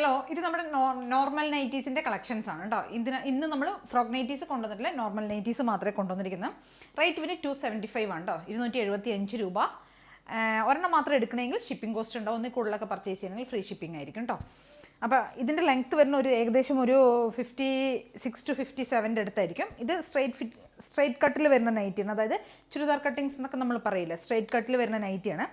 Hello, ഇത് നമ്മുടെ normal നൈറ്റീസിൻ്റെ collections ആണ് കേട്ടോ. ഇന്ന് നമ്മൾ ഫ്രോക്ക് നൈറ്റീസ് കൊണ്ടുവന്നിട്ടില്ല, നോർമൽ നൈറ്റീസ് മാത്രമേ കൊണ്ടുവന്നിരിക്കുന്നത്. റേറ്റ് പിന്നെ 275 ആണ് കേട്ടോ, 275 രൂപ. ഒരെണ്ണം മാത്രം എടുക്കണമെങ്കിൽ ഷിപ്പിംഗ് കോസ്റ്റ് ഉണ്ടാവും. ഒന്നിൽ കൂടുതലൊക്കെ പർച്ചേസ് ചെയ്യണമെങ്കിൽ ഫ്രീ ഷിപ്പിംഗ് ആയിരിക്കും കേട്ടോ. അപ്പോൾ ഇതിൻ്റെ ലെങ്ത്ത് വരുന്ന ഏകദേശം ഒരു 56 to 57 അടുത്തായിരിക്കും. ഇത് സ്ട്രൈറ്റ് കട്ടിൽ വരുന്ന നൈറ്റിയാണ്, അതായത് ചുരിദാർ കട്ടിങ്സ് എന്നൊക്കെ നമ്മൾ പറയില്ല, സ്ട്രൈറ്റ് കട്ടിൽ വരുന്ന നൈറ്റിയാണ്.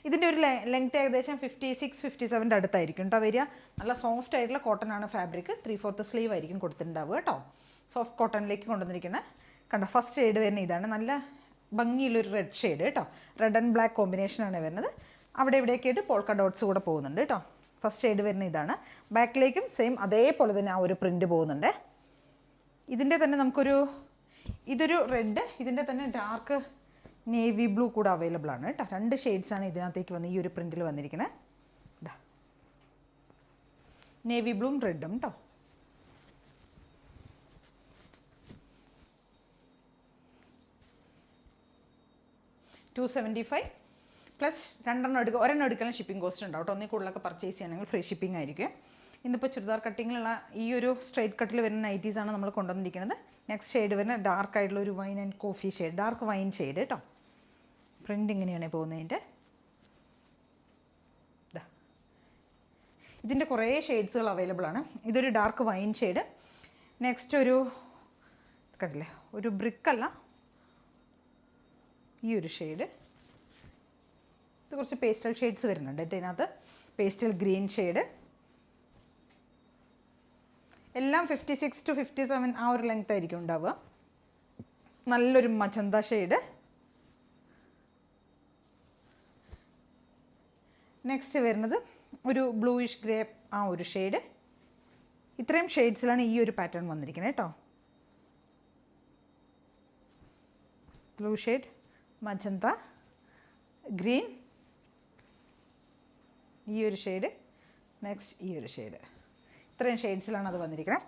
ഇതിൻ്റെ ഒരു ലെങ്ത്ത് ഏകദേശം 56-57 അടുത്തായിരിക്കും കേട്ടോ വരിക. നല്ല സോഫ്റ്റ് ആയിട്ടുള്ള കോട്ടൺ ആണ് ഫാബ്രിക്. 3/4 സ്ലീവ് ആയിരിക്കും കൊടുത്തിട്ടുണ്ടാവുക കേട്ടോ. സോഫ്റ്റ് കോട്ടണിലേക്ക് കൊണ്ടുവന്നിരിക്കുന്നത് കണ്ടോ. ഫസ്റ്റ് ഷെയ്ഡ് വരുന്ന ഇതാണ്, നല്ല ഭംഗിയുള്ളൊരു റെഡ് ഷെയ്ഡ് കേട്ടോ. റെഡ് ആൻഡ് ബ്ലാക്ക് കോമ്പിനേഷനാണ് വരുന്നത്. അവിടെ ഇവിടെയൊക്കെ ആയിട്ട് പോൾക്ക ഡോട്ട്സ് കൂടെ പോകുന്നുണ്ട് കേട്ടോ. ഫസ്റ്റ് ഷെയ്ഡ് വരുന്ന ഇതാണ്. ബാക്കിലേക്കും സെയിം അതേപോലെ തന്നെ ആ ഒരു പ്രിൻറ്റ് പോകുന്നുണ്ട്. ഇതിൻ്റെ തന്നെ ഇതൊരു റെഡ്, ഇതിൻ്റെ തന്നെ ഡാർക്ക് നേവി ബ്ലൂ കൂടെ അവൈലബിൾ ആണ് കേട്ടോ. 2 ഷെയ്ഡ്സാണ് ഇതിനകത്തേക്ക് വന്ന് ഈ ഒരു പ്രിൻറ്റിൽ വന്നിരിക്കുന്നത്. ഇതാ നേവി ബ്ലൂം റെഡും കേട്ടോ. $275 പ്ലസ് ഒരെണ്ണം എടുക്കലും ഷിപ്പിംഗ് കോസ്റ്റ് ഉണ്ടാവും കേട്ടോ. ഒന്നിൽ കൂടുതലൊക്കെ പർച്ചേസ് ചെയ്യണമെങ്കിൽ ഫ്രീ ഷിപ്പിംഗ് ആയിരിക്കും. ഇന്നിപ്പോൾ ചുരിദാർ കട്ടിങ്ങിലുള്ള ഈ ഒരു സ്ട്രൈറ്റ് കട്ടിൽ വരുന്ന നൈറ്റീസാണ് നമ്മൾ കൊണ്ടുവന്നിരിക്കുന്നത്. നെക്സ്റ്റ് ഷെയ്ഡ് വരുന്ന ഡാർക്ക് ആയിട്ടുള്ള ഒരു wine and coffee shade, dark wine shade കേട്ടോ. പ്രിൻ്റ് ഇങ്ങനെയാണ് പോകുന്നതിൻ്റെ. ഇതിൻ്റെ കുറേ ഷെയ്ഡ്സുകൾ അവൈലബിൾ ആണ്. ഇതൊരു ഡാർക്ക് വൈൻ ഷെയ്ഡ്. നെക്സ്റ്റ് കണ്ടില്ലേ, ഒരു ബ്രിക്കല്ല, ഈ ഒരു ഷെയ്ഡ്. ഇത് കുറച്ച് പേസ്റ്റൽ ഷെയ്ഡ്സ് വരുന്നുണ്ട് കേട്ടോ ഇതിനകത്ത്. Pastel green shade. എല്ലാം 56 to 57 ആ ഒരു ലെങ്ത് ആയിരിക്കും ഉണ്ടാവുക. നല്ലൊരു മജന്ത ഷെയ്ഡ്. നെക്സ്റ്റ് വരുന്നത് ഒരു ബ്ലൂയിഷ് ഗ്രേ ആ ഒരു ഷെയ്ഡ്. ഇത്രയും ഷെയ്ഡ്സിലാണ് ഈ ഒരു പാറ്റേൺ വന്നിരിക്കുന്നത് കേട്ടോ. ബ്ലൂ ഷെയ്ഡ്, മജന്ത, ഗ്രീൻ, ഈ ഒരു ഷെയ്ഡ്, നെക്സ്റ്റ് ഈ ഒരു ഷെയ്ഡ്. ഇത്രയും ഷെയ്ഡ്സിലാണ് അത് വന്നിരിക്കുന്നത്.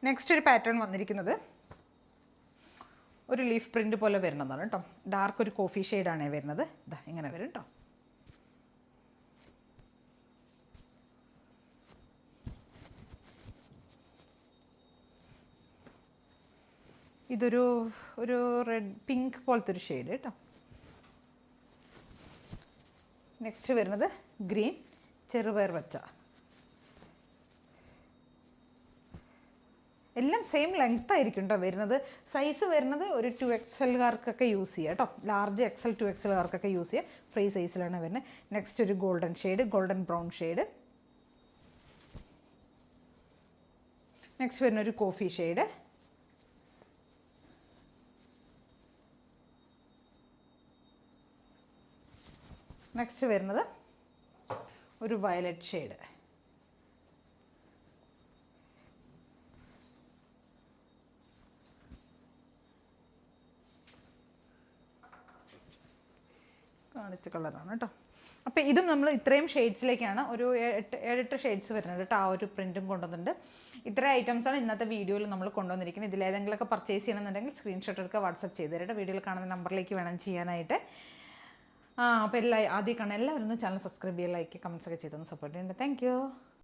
നെക്സ്റ്റ് ഒരു പാറ്റേൺ വന്നിരിക്കുന്നത് ഒരു ലീഫ് പ്രിൻ്റ് പോലെ വരുന്നതാണ് കേട്ടോ. ഡാർക്ക് ഒരു കോഫി ഷെയ്ഡാണ് വരുന്നത്. ഇതാ ഇങ്ങനെ വരും കേട്ടോ. ഇതൊരു റെഡ് പിങ്ക് പോലത്തെ ഒരു ഷെയ്ഡ് കേട്ടോ. നെക്സ്റ്റ് വരുന്നത് ഗ്രീൻ, ചെറുപയർ പച്ച. എല്ലാം സെയിം ലെങ്ത് ആയിരിക്കും കേട്ടോ വരുന്നത്. സൈസ് വരുന്നത് ഒരു 2XL യൂസ് ചെയ്യുക കേട്ടോ. ലാർജ് XL 2XL യൂസ് ചെയ്യുക. ഫ്രീ സൈസിലാണ് വരുന്നത്. നെക്സ്റ്റ് ഒരു golden shade, golden brown shade. Next വരുന്ന ഒരു കോഫി ഷെയ്ഡ്. നെക്സ്റ്റ് വരുന്നത് ഒരു വയലറ്റ് ഷെയ്ഡ്. കാണിച്ച കളറാണ് കേട്ടോ. അപ്പോൾ ഇതും നമ്മൾ ഇത്രയും ഷെയ്ഡ്സിലേക്കാണ്, ഒരു 7-8 ഷെയ്ഡ്സ് വരുന്നുണ്ട് കേട്ടോ. ആ ഒരു പ്രിൻറ്റും കൊണ്ടുവന്നിട്ടുണ്ട്. ഇത്രയും ഐറ്റംസാണ് ഇന്നത്തെ വീഡിയോയിൽ നമ്മൾ കൊണ്ടുവന്നിരിക്കുന്നത്. ഇതിലേതെങ്കിലുമൊക്കെ പർച്ചേസ് ചെയ്യണമെന്നുണ്ടെങ്കിൽ സ്ക്രീൻഷോട്ട് എടുക്കുക, വാട്സപ്പ് ചെയ്ത് തരട്ടെ. വീഡിയോയിൽ കാണുന്ന നമ്പറിലേക്ക് വേണം ചെയ്യാനായിട്ട്. അപ്പോൾ ആദ്യം കാണാൻ എല്ലാവരും ചാനൽ സബ്സ്ക്രൈബ് ചെയ്യുക, ലൈക്ക്, കമൻസ് ഒക്കെ ചെയ്തൊന്ന് സപ്പോർട്ട് ചെയ്യുന്നുണ്ട്. Thank you.